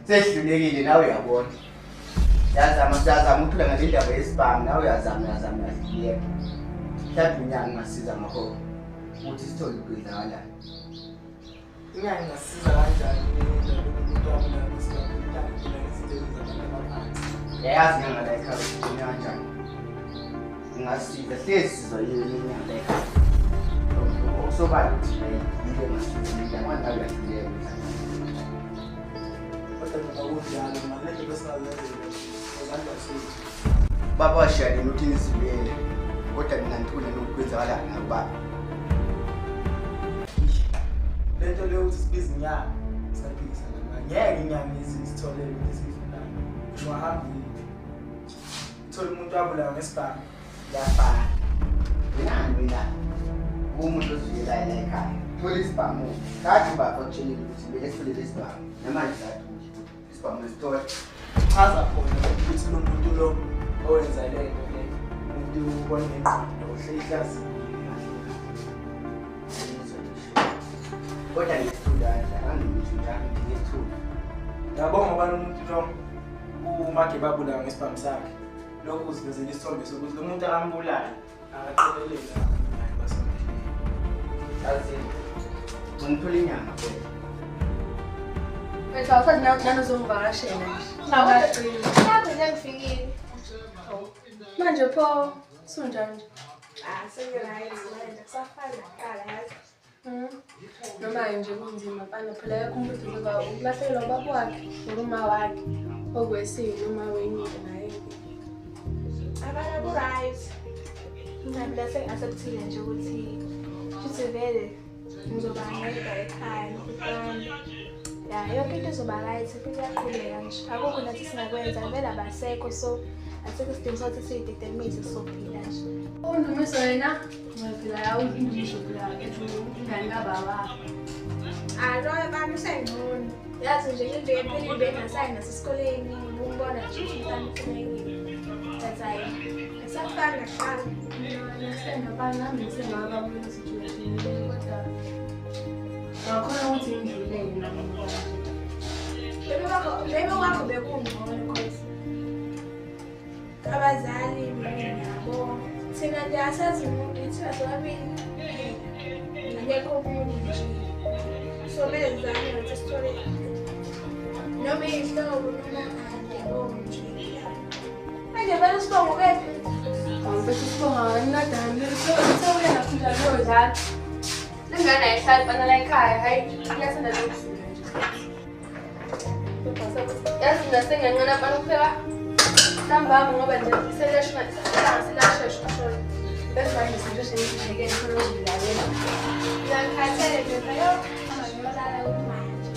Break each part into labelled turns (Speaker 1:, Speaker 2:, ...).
Speaker 1: Sehlulekile nawe uyabona. Yazama uthula ngale ndaba yesibhamu nawe uyazama yebo. Mhlawumbe inyanga ingasiza ngakho ukuthi sithole ukudlala.
Speaker 2: Inyanga ingasiza kanjani umuntu wabona isibhamu
Speaker 1: yazi inyanga la ekhaya ukuthi kanjani. Ingasiza sesizo inyanga la ekhaya. Sobala ukuthi into engasiza inyanga nawe uyafileka. Baba washaya ukuthi nizibele kodwa mina ngithule nokwenzakala ngaba
Speaker 2: lento leyo ukuthi sibiza inyanga saphikisa ngeke inyanga isithole isifunayo uhambe uthola umuntu wabulawa ngesibhamu
Speaker 1: yafana mina umuntu ozuyela la ekhaya thola isibhamu kathi bafakutshela ukuthi besifule lesibhamu namanje sathi isibhamu lesithola
Speaker 2: chaza khona ukuthi lo muntu lo owenza lento le umuntu ubona ingqondo uhlehla
Speaker 1: kodwa ngisithula angithi njalo ngiyethula
Speaker 2: ngiyabonga ngoba umuntu lo umakhe babulawa ngesibhamu sakhe lokhu kusivezela isithombe sokuthi lo muntu ambulayo akaqhubeleka naye basamkhulu
Speaker 1: azi ngithola inyanga kodwa
Speaker 3: Methwa usathi nanozongivakashela nje.
Speaker 4: Ngaqina ngifikile.
Speaker 3: Manje pho sunjani nje?
Speaker 4: Sengirayithi manje kusafana kuqala yazi.
Speaker 3: Noma nje kunzima mfana phela yakhumbula ukuba ukulahlekelwa ubaba wakhe noma wakhe okwesini noma wenyike naye.
Speaker 4: Abana ku-right. Ngabula sengasebuthile nje ukuthi futhi vele ngizoba ngedwa ekhaya nokuhlala. Ya yonke into izoba right futhi iyaqhubeka nje. Akukho nathi singakwenza vele abasekho so asikho isidingo sokuthi siyidetermine sophila nje.
Speaker 3: Undumiso wena ngaphila yawo undumiso phela ingane kababa.
Speaker 4: No abantu sengcono. Yazi nje into yephila bengasayi nasesikoleni umbona nje umntana ufunekile. That's it. Esafana kuqala.
Speaker 3: Nasengabana nami sengaba kule situation kodwa ngakhona ukuthi ngidlulele nami.
Speaker 4: Bebe wakho bekungcono cause abazali nabo thina nje asazi umuntu thina sobabili ngekho umuntu nje so benzani ukuthi sithole noma ihlobo noma ade nje manje vele sibongo kephi
Speaker 3: Bese sibonga nadani sewuya naphila lo dlala lengane ayihlali bana la ekhaya hayi iyasanda lokusula nje yazi nasengancane abantu kuphela sambamba ngoba nje selashona selashesha shona bese manje situation ihleke khona uzilalela
Speaker 4: ngikhathele nje phela amanyolala kumanje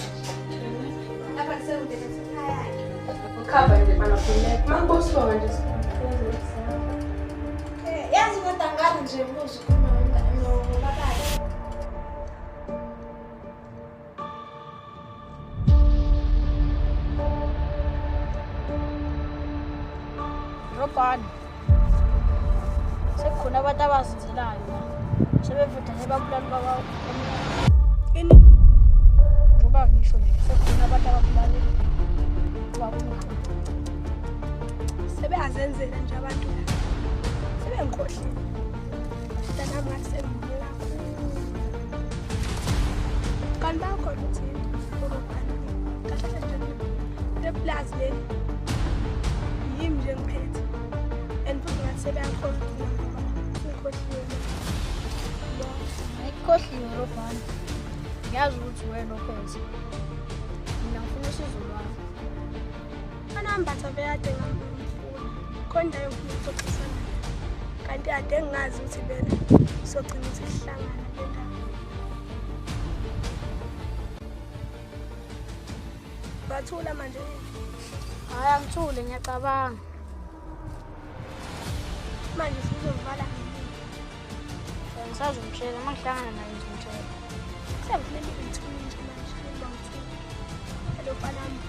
Speaker 4: lapha kusekude sekhaya
Speaker 3: ukhamba nje bana phela makubosibonga nje
Speaker 4: yazi kodwa ngabe nje ubuzo khona nobaba
Speaker 5: Robani. Sekukhona abantu abazizelayo. Sebevutha sebabulala baba. Ini? Ngoba ngisho nje sekukhona abantu ababulala baba.
Speaker 4: sebeyazenzela nje abantu la. Sebengikhohlile. Dana ngasembulela. Kanti bakhona ukuthi Robani. Kahle nje. Le plus le. Yimi nje ngiphethe. And futhi ngathi sebeyakhona ukukhohliwe.
Speaker 5: Ayikhohliwe Robani. Ngiyazi ukuthi wena ophethe. Mina ngifuna usizo lwakho.
Speaker 4: Anambatha beyade ngifuna. Konje ngifuna ukuxoxisana. Kanti ade ngingazi ukuthi vele sogcina ukuthi sihlangana le ndaba. Bathula manje.
Speaker 5: Hayi angithule ngiyacabanga.
Speaker 4: Manje sizovala.
Speaker 5: Ngisazomtshela mangihlangana naye ngizomtshela.
Speaker 4: Sengifuna ngithule nje manje ngibangithule. Hello banami.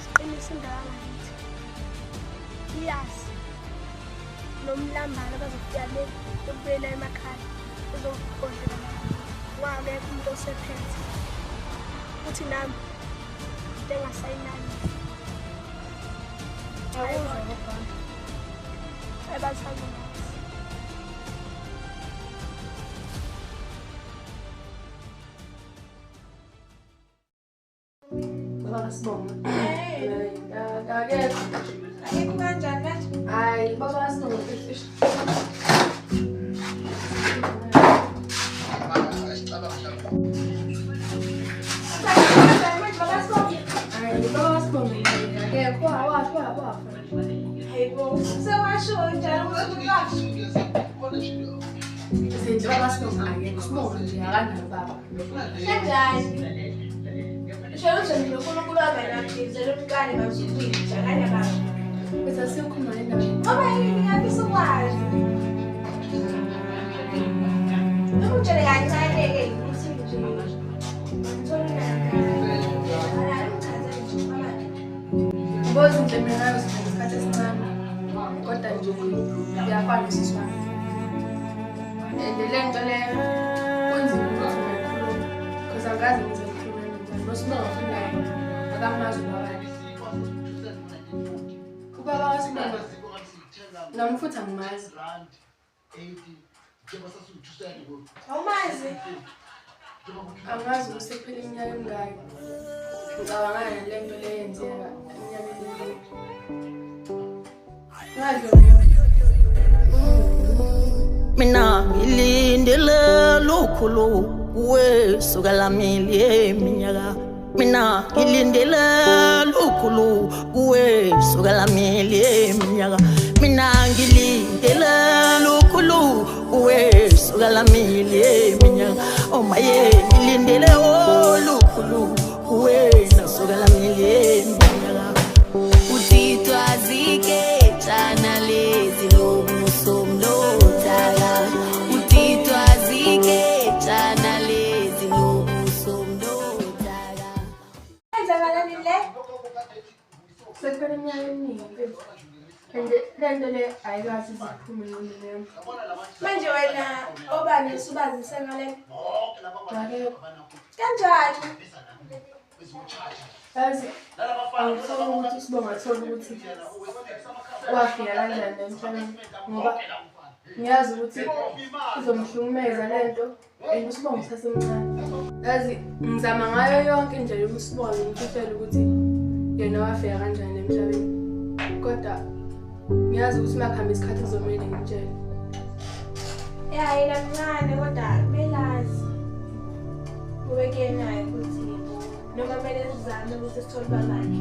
Speaker 4: Siqinisa indaba ngathi. Yes. Nomlambala bazofika le ukubuyela emakhaya. Uzokukhohlela la. Wabekho umuntu osephethe. ukuthi nami engasayinani.
Speaker 5: Awuzwa baba.
Speaker 4: Abathanda.
Speaker 3: Baba Sibonga.
Speaker 4: Hey, ayikho kanjani manje?
Speaker 3: Hayi, Baba Sibonga. Baba Sibonga. Akekho wafa.
Speaker 4: Hayibo, sewasho njalo ukuthi ukahle.
Speaker 3: Izinto Baba Sibonga akekho. Sibonga nje akanayo baba.
Speaker 4: Kanjani? Shelo nje uNkulunkulu abelakizela umkani ngasukwini njalo baba.
Speaker 3: Bese asiyokhuluma le ndaba.
Speaker 4: Ngoba yini ngiyafisa ukwazi. Ukutshela kancane-ke ukuthi nje ngithola
Speaker 3: Ngoba izinto mina isikhathi esincane. Kodwa nje ngiyafana sisi wami. And le nto le kunzima ukuthi ngikhulume. Because angazi ukuthi ngikhulume njani. Nosibonga futhi akamazi ubabani. Ubaba waSibonga nami futhi angimazi.
Speaker 4: awumazi.
Speaker 3: Angazi ukuthi kuphela iminyaka emingaki. Ngicabanga le nto le yenzeka eminyakeni emingaki.
Speaker 6: Mina ngilindele lukhulu kuwe suka lamili eminyaka. Mina ngilindele lukhulu kuwe suka lamili eminyaka. Mina ngilindele lukhulu kuwe suka lamili eminyaka. Oh maye ngilindele lukhulu kuwe suka lamili eminyaka. Utito azike chana lezi lomuso mlotaka. Utito azike chana lezi lomuso mlotaka.
Speaker 4: Kwenzakalani le?
Speaker 3: Sekuphela iminyaka eminingi mfethu. And le nto le ayikazi iziphume leyo.
Speaker 4: Manje wena obani usubazise ngale?
Speaker 3: Akekho.
Speaker 4: Kanjani?
Speaker 3: Yazi angifuni ukuthi uSibonga athole ukuthi wafika kanjani emhlabeni ngoba ngiyazi ukuthi izomhlukumeza le nto and uSibonga usasemncane. Yazi ngizama ngayo yonke indlela yokuthi uSibonga ngimfihlela ukuthi yena wafika kanjani emhlabeni. Kodwa ngiyazi ukuthi makuhamba isikhathi kuzomele ngimtshele.
Speaker 4: Ya yena mncane kodwa melazi. Ubeke naye ukuthi noma kumele sizame ukuthi sithole babakhe.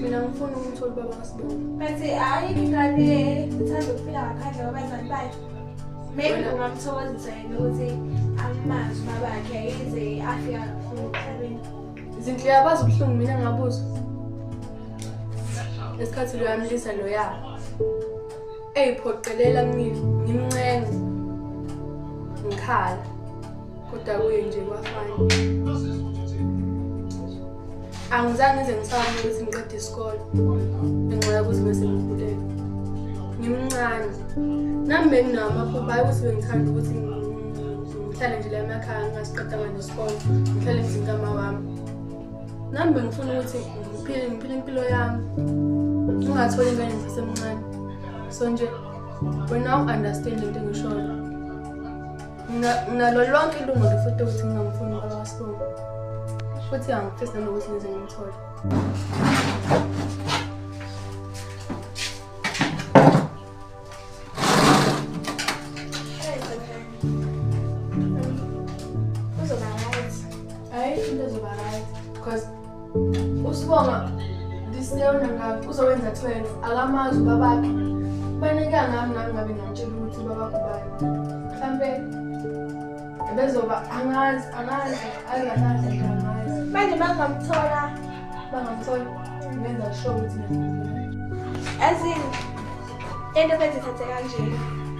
Speaker 3: Mina ngifuna ukuthola ubaba kaSibonga.
Speaker 4: Bathi hayi ingane ithanda ukuphila ngaphandle kwabazali bayo. Maybe ungamthokozisa yena ukuthi amazi babakhe yize afika emhlabeni.
Speaker 3: Izinto yabazi ubuhlungu mina ngabuza. Esikhathi lo yamlisa lo ya. Eyiphoqelela ngimncenga. Ngikhala. Kodwa kuye nje kwafana. Angizange ngize ngisaba ukuthi ngiqede isikole. Ngenxa ukuthi bese ngikhulelwe. Ngimncane. Nami benginamaphupho hayi ukuthi bengithanda ukuthi ngihlale nje la emakhaya ngingasiqedanga nesikole. Ngihlale ngizingama wami. Nami bengifuna ukuthi ngiphile impilo yami. Ungatholi ingane ngisemncane. So nje wena u-understand into engishoyo. Nalo lonke ilungelo futhi ukuthi ngingangifuni ubaba kaSibonga. Futhi angifisa nokuthi ngize ngimthole.
Speaker 4: Uzoba right.
Speaker 3: Hayi into ezoba right because uSibonga diseyona ngabe uzowenza 12 akamazi ubabakhe. Kufanele ngami ngabe ngiyamtshela ukuthi ubabakhe ubani. Mhlambe bezoba angazi ayikahle angazi.
Speaker 4: Manje bangamthola
Speaker 3: ngenza sure ukuthi
Speaker 4: azini into bezithathe kanje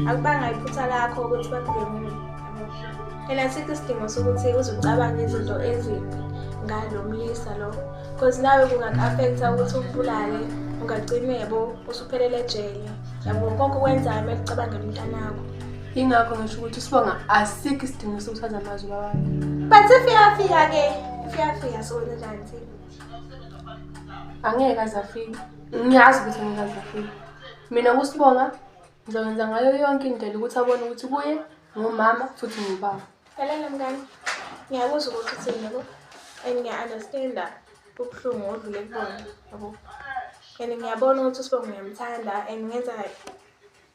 Speaker 4: akubanga iphutha lakho ukuthi baphile mina. Ena sithi isidingo sokuthi uzucabanga izinto ezimbi ngalomlisa lo because nawe kungaku-affecta ukuthi ukubulale ungagcinebo usuphelele ejele. Yabo konke okwenzayo mele ucabangele umntanakho.
Speaker 3: ingakho ngisho ukuthi uSibonga asikho isidingo sokuthatha amazwi babakhe.
Speaker 4: But ifika-ke uyafika sona njani thina?
Speaker 3: Angeke azafika. Ngiyazi ukuthi angeke azafika. Mina kuSibonga ngizokwenza ngayo yonke indlela ukuthi abone ukuthi kuye ngumama futhi ngubaba.
Speaker 4: Lalela mngani, ngiyakuzwa ukuthi uthini yabo, and ngiya-understanda ubuhlungu odlule kubona yabo. And ngiyabona ukuthi uSibonga uyamthanda and ngenza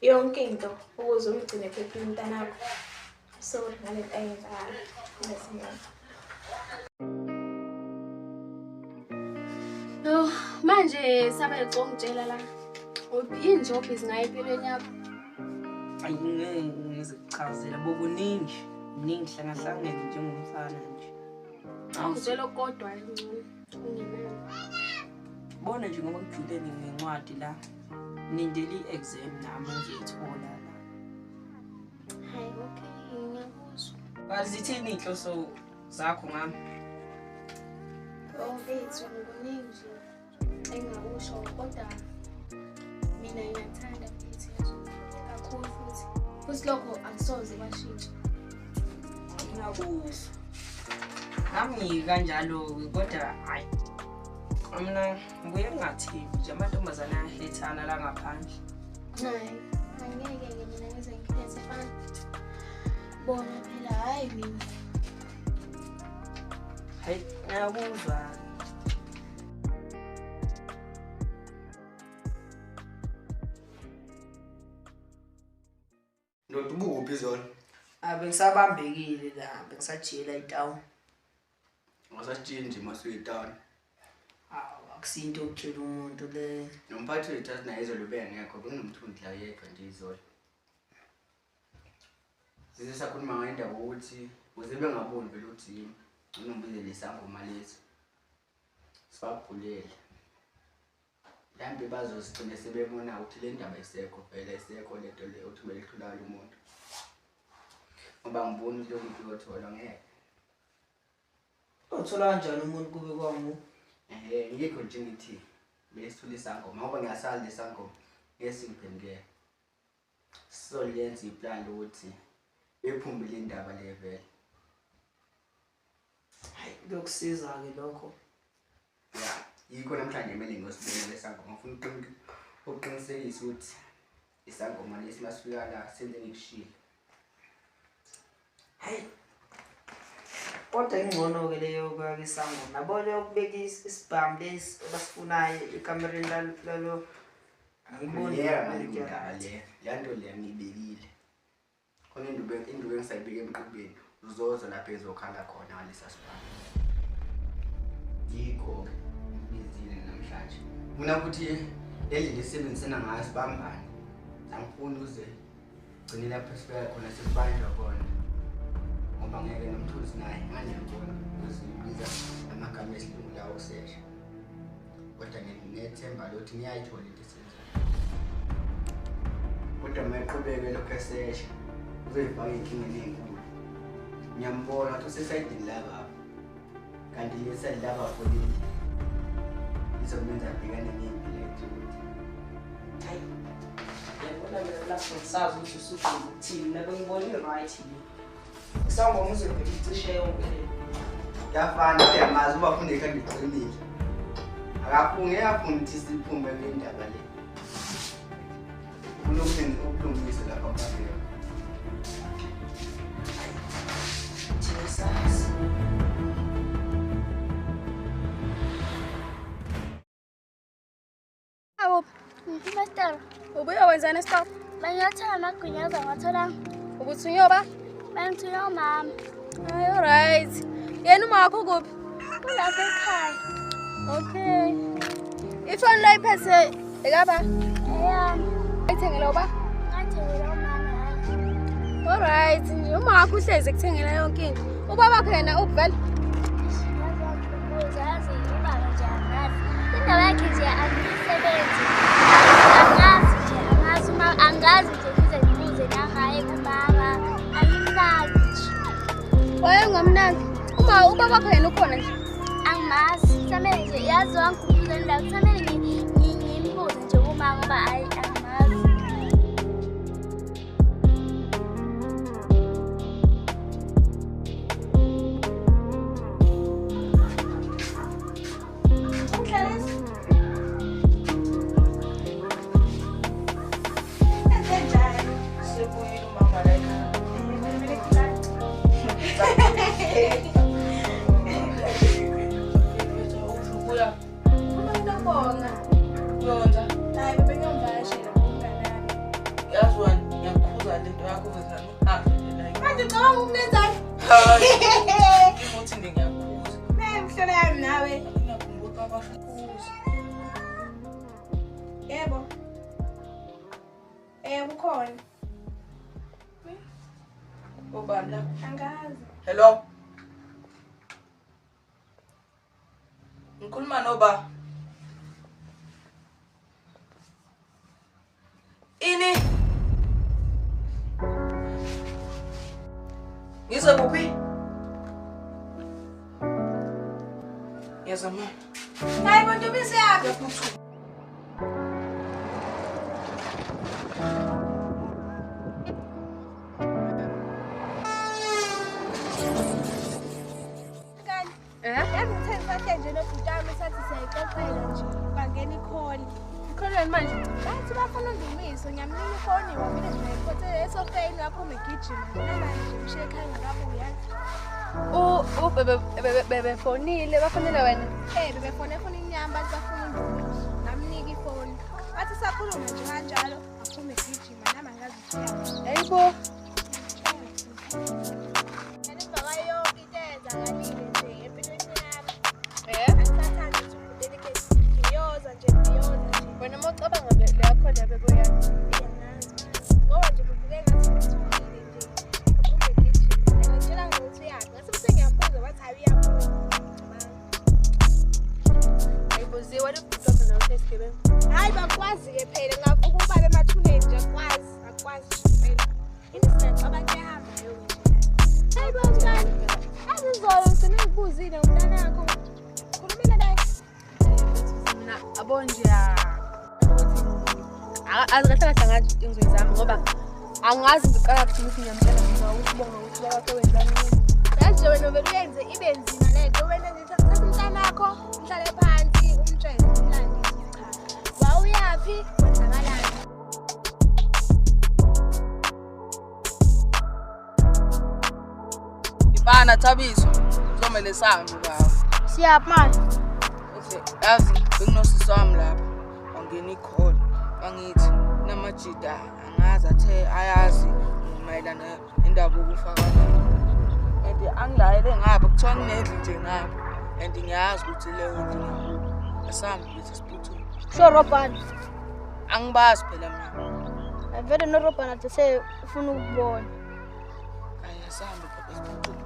Speaker 4: yonke into ukuze umgcine phephile umntanakho. So ngalento ayenzakala ngesimanga.
Speaker 3: No, manje sabe ngicongitshela la. Yini nje obhizi ngayo empilweni yakho?
Speaker 6: Angeke ngizichazela bokuningi hlangahlangene njengomfana nje.
Speaker 3: Awuzelo kodwa ngcono. Ungimele.
Speaker 6: Bona nje ngoba ngijule ngencwadi la. Nindele i-exam nami ngiyithola la.
Speaker 3: Hayi okay, ngiyakuzwa.
Speaker 6: Bazithini inhloso zakho ngami?
Speaker 3: Mfethu kuningi nje engakusho kodwa mina ngiyathanda mfethu kakhulu futhi lokho akusoze kwashintsha.
Speaker 6: Ngiyakuzwa. Nami kanjalo kodwa hayi. Mina ngibuye ngingathembi nje amantombazana ayahethana la ngaphandle.
Speaker 3: Hayi, angeke mina ngize ngikhethe fana. Bona phela hayi mina.
Speaker 6: Hayi, ngiyakuzwa.
Speaker 1: Ndoda ubuphi izolo?
Speaker 6: Bengisabambekile la, bengisajiyela itown.
Speaker 1: Wasatshini masuyitown.
Speaker 6: Akusinto ukutshela umuntu le.
Speaker 1: Nomphathi wethu naye izolo ubengekho, bekunomthundi la yedwa nje izolo. Sisakhuluma ngendaba ukuthi uzibe ngaboni vele ukuthi unombize lesangoma lezi. Sibabhulele. Mhlambe bazosicine sebebona ukuthi le ndaba isekho vele isekho lento le uthi belithulala umuntu. Ngoba ngibona into yokuthi uyothola ngeke.
Speaker 6: Uthola kanjani umuntu kube kwangu?
Speaker 1: Ngikho nje ngithi besithula isangoma ngoba ngiyasala lesangoma esingiphendukela. Sizolenza iplan ukuthi ephumbile indaba le vele.
Speaker 6: Hayi, kuyokusiza ke lokho.
Speaker 1: Ya, yikho namhlanje kumele ngosibonele lesangoma. Ngifuna uqinisekisa ukuthi isangoma lesi masifika la senze ngikushilo.
Speaker 6: Hayi. Kodwa ingcono ke leyo kwa isangoma. Nabona ukubeka isibhamu lesi abasifunayo ekamereni lalo. Angiboni
Speaker 1: ngale. Yanto le ngibekile. Khona indubo engisayibeka emqubeni. Uzoza lapha ezokhala khona ngalesa sibhamu. Yikho bizile namhlanje. Mina ukuthi leli lisebenzisana ngayo sibambane. Angifuni uze gcine lapha sibeka khona sibanjwa khona. Ngoba ngeke nomthuzi naye ngiyabona uzibiza amagama esilungu lawo usesha. Kodwa nginethemba lokuthi ngiyayithola into esenza. Kodwa mayiqhubeke lokho esesha uzoyifaka inkingeni enkulu. Ngiyambona ukuthi usesayidini laba. Kanti lesa laba folile. Izomenza abhekane nempilo ukuthi
Speaker 6: hayi. Yabona mina lapho sazi ukuthi usuthi uthini nabengibona i-right here. Isangoma uzobheka icishe yonke le.
Speaker 1: Yafana uyamazi ubafunde ekhanda iqinile. Akafunge yafuna ukuthi siphume ngendaba le. Kunomsebenzi okulungisa lapha phakathi.
Speaker 6: Jesus.
Speaker 5: Awu, Master,
Speaker 3: Ubuye wenzani stop?
Speaker 5: bengiyothola amagwinya ngathola
Speaker 3: Ubuthi unyoba?
Speaker 5: bengithunywa umama.
Speaker 3: Hayi alright. Yena uma wakho kuphi?
Speaker 5: Kulapha ekhaya.
Speaker 3: Okay. Ifoni la iphethe ekaba?
Speaker 5: Eyami.
Speaker 3: Ayithengela uba?
Speaker 5: Ngathengela umama.
Speaker 3: Alright, nje uma wakho uhlezi ekuthengela yonke into. Ubaba khona ukuvela?
Speaker 5: Uzazi ubaba nje angazi. Indaba yakhe nje akusebenzi. Angazi nje, angazi uma angazi nje kuze ngibuze nangaye kubaba. Angimnazi nje.
Speaker 3: Wayengamnandi. Uma ubaba khona ukhona nje.
Speaker 5: Angimazi. Kusamele nje yazi wangikhumbuza indaba. Kusamele ngimbuze nje uma ngoba angimazi.
Speaker 4: Ihlala yami nawe.
Speaker 2: Ngiyakhumbula abasho kuzo.
Speaker 4: Yebo. Ukhona.
Speaker 2: Ubani la?
Speaker 4: Angazi.
Speaker 2: Hello. Ngikhuluma noba. Ini? Ngizokuphi? Yazama.
Speaker 4: Hayi bantu bisiyaphi? Yazi ngithe ngisahle nje nobhutami sathi siyayixoxela nje bangena ikholi.
Speaker 3: Ikholweni manje.
Speaker 4: Bathi bafuna undumiso ngiyamnika ifoni wamile nje iphothe esofeni waphuma egijima namanje ngishiye ekhaya ngakabuya.
Speaker 3: Bebefonile bafonela wena.
Speaker 4: Bebefone inyamba bathi bafuna undumiso ngamnika ifoni. Bathi sakhuluma nje kanjalo waphuma egijima nama ngazi ukuthi
Speaker 3: Hayibo. Wena mawucabanga lapho la beboyana.
Speaker 4: Ngoba nje kuvuke ngathi ngithulile nje. Aphuma egijima. Ngitshela ngokuthi yakhe. Ngase ngiyambuza wathi ayiyaphuma.
Speaker 3: Ayibuziwe wabhuthoka nawe sesigebengu.
Speaker 4: Hayi bakwazi ke phela ngavuka ukuba emathuneni nje akwazi phela. Indisina abantu ehamba yo nje. Hayi bangani. Azizolo ngicela ngibuzile umntana wakho. Khulumela naye.
Speaker 3: Mina abonje azikahle ngathi ngizoyizama ngoba angazi ngiqala kuthini ukuthi ngiyamtshela mina ukubonga ukuthi bakho wenzani.
Speaker 4: Yazi wena vele uyenze ibe nzima lento wena ngithi akuthatha umntana wakho uhlale phansi umtshele umlandisi cha. Wawuyaphi kwenzakalani?
Speaker 2: Ibana Thabiso. Uzomele sambe baba.
Speaker 5: Siyaphi manje?
Speaker 2: Yazi benginosisi wami lapha. Wangena ikhona. Bangithi namajida angazi athe ayazi mayelana indaba okufaka and angilayele ngapha kuthiwa nginedli nje ngapha and ngiyazi ukuthi leyo nto ngiyakho asambe bithi siphuthume
Speaker 5: Sho Robani.
Speaker 2: angibazi phela mina
Speaker 5: Vele no Robani athi ufuna ukubona.
Speaker 2: hayi asambe baba siphuthume.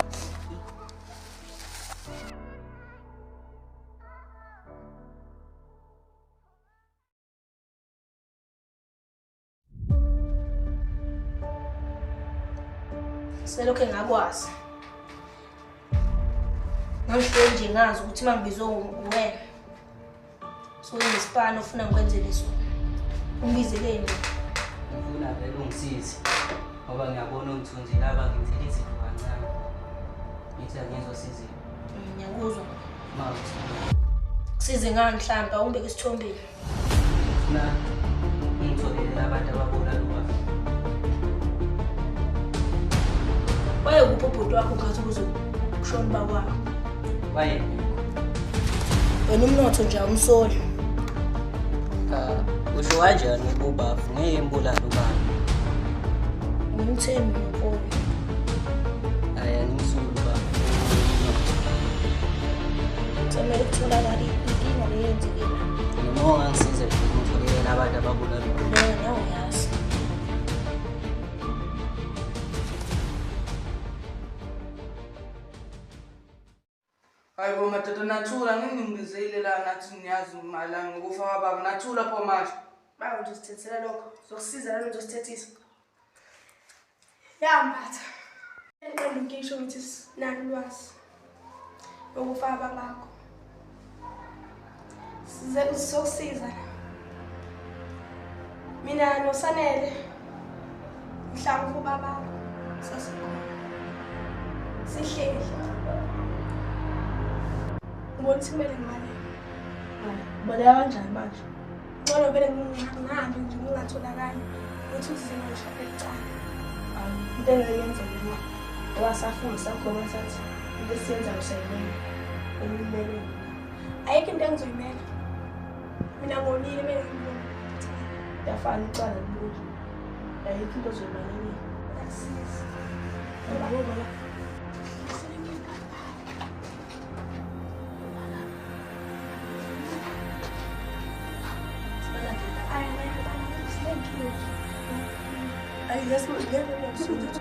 Speaker 7: Selokho engakwazi. Ngisho nje ngazi ukuthi mangibizwe uwena. So ngisipana ufuna ngikwenzele so. Ungibizeleni.
Speaker 8: Ngifuna vele ungisize ngoba ngiyabona umthunzi laba ngithele izipho kancane. Ngithi angizosiza.
Speaker 7: Ngiyakuzwa.
Speaker 8: Mawuthi
Speaker 7: Size ngani mhlawumbe ungibeke isithombeni.
Speaker 8: ngifuna ngitholele abantu ababona lokho.
Speaker 7: Waye kuphi ubhuti wakho ngathi kuzokushona bakwakho.
Speaker 8: Waye
Speaker 7: Wena umnotho nje awumsoli.
Speaker 8: usho kanjani ukuba ngiyembulala ubaba?
Speaker 7: Ngimthembi ngempolo.
Speaker 8: Aya ngimsulu baba.
Speaker 7: Kumele kutholakala inkinga leyenzekile.
Speaker 8: Noma ungangisiza ngitholele abantu ababona lokho.
Speaker 7: Lena uyazi.
Speaker 2: Hayi bo madoda nathula ngingibizile la nathi ngiyazi malanga ngokufa kwababa nathula pho manje.
Speaker 7: Bawo nje sithethela lokho. Sokusiza lana uzosithethisa.
Speaker 4: Yambatha. Engqondo ngisho ukuthi sinalo ulwazi. Ukufaka babakho. Sizokusiza. Mina noSanele mhlawumbe ubaba sasikhona. Sihleli. Ngibona ukuthi kumele ngimale.
Speaker 7: Boleka kanjani manje?
Speaker 4: Ngcono vele ngihambe nje ngingatholakali. Ukuthi uzizwe ngishaphe ecala.
Speaker 7: Into engiyenzele mina. Owasafuna sakhona sathi into esiyenza usayibona. Elimele.
Speaker 4: Ayikho into engizoyimela. Mina ngonile mina ngibona.
Speaker 7: Yafana icala libuzo. Ayikho into ozoyibalekela.
Speaker 4: Akusizi.
Speaker 7: Ngoba
Speaker 3: Hayi ngeke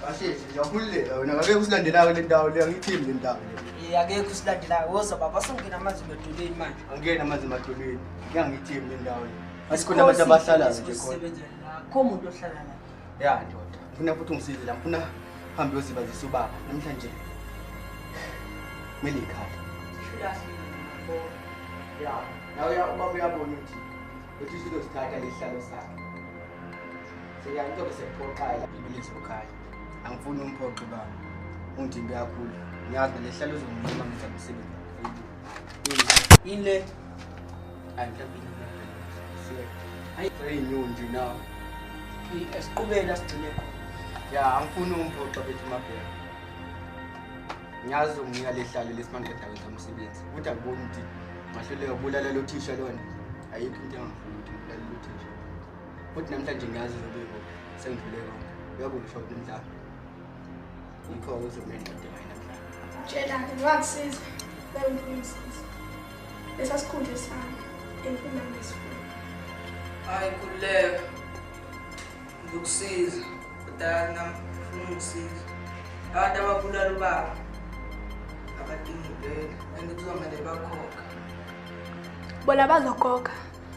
Speaker 1: Ashe, ngiyakhulela wena ngeke usilandelayo le ndawo le angithimbi le ndawo le.
Speaker 6: Akekho usilandelayo woza baba songena amanzi emadolweni manje.
Speaker 1: Angena amanzi emadolweni. Ngiyangithimbi le ndawo le. Asikhona abantu abahlala nje khona.
Speaker 6: Akho umuntu ohlala la.
Speaker 1: Ya ndoda. Ngifuna futhi ungisize la. Ngifuna hambe uyozibazisa ubaba namhlanje. Kumele ikhaya. Ya, nawe ubaba uyabona ukuthi sizosithatha lesihlalo sakhe. Seyanto bese kuphoqala ibiliso ekhaya. Angifuni umphoqo baba. Ungidimbe kakhulu. Ngiyazi lesihlalo uzongima ngenza umsebenzi.
Speaker 6: Yini le?
Speaker 1: Angihlabini. Hayi, seyinyunji nawe.
Speaker 6: Esiqhubela sigcine khona.
Speaker 1: Ya, angifuni umphoqo bethu mabheka. Ngiyazi unginika lehlalo lesimangqeda wenza umsebenzi. Ukuthi akuboni ukuthi ngahluleka ukubulala lo thisha lona. Ayikho into engifuna ukuthi ngibulale lo thisha. Futhi namhlanje ngiyazi uzobeko sengidlule konke. Uyabona usho ukuthi mhlawumbe yikho uzomenda into namhlanje.
Speaker 4: Tshela ngingakusiza bengingisiza lesasikhundla sami empilweni ngesifuna.
Speaker 2: Hayi khululeka. Ngizokusiza. Kodwa nami ufuna ungisiza. Abantu ababulala ubaba abadinga impela and kuzomele bakhokha.
Speaker 4: Bona bazokhokha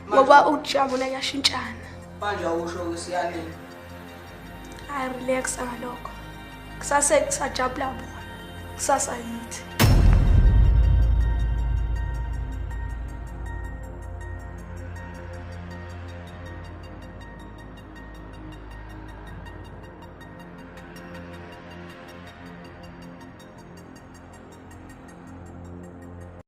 Speaker 4: ngoba ujabula yashintshana.
Speaker 2: Manje awusho ukuthi siyanini.
Speaker 4: Hayi relax ngalokho. Kusase kusajabula bona. Kusasa yithi.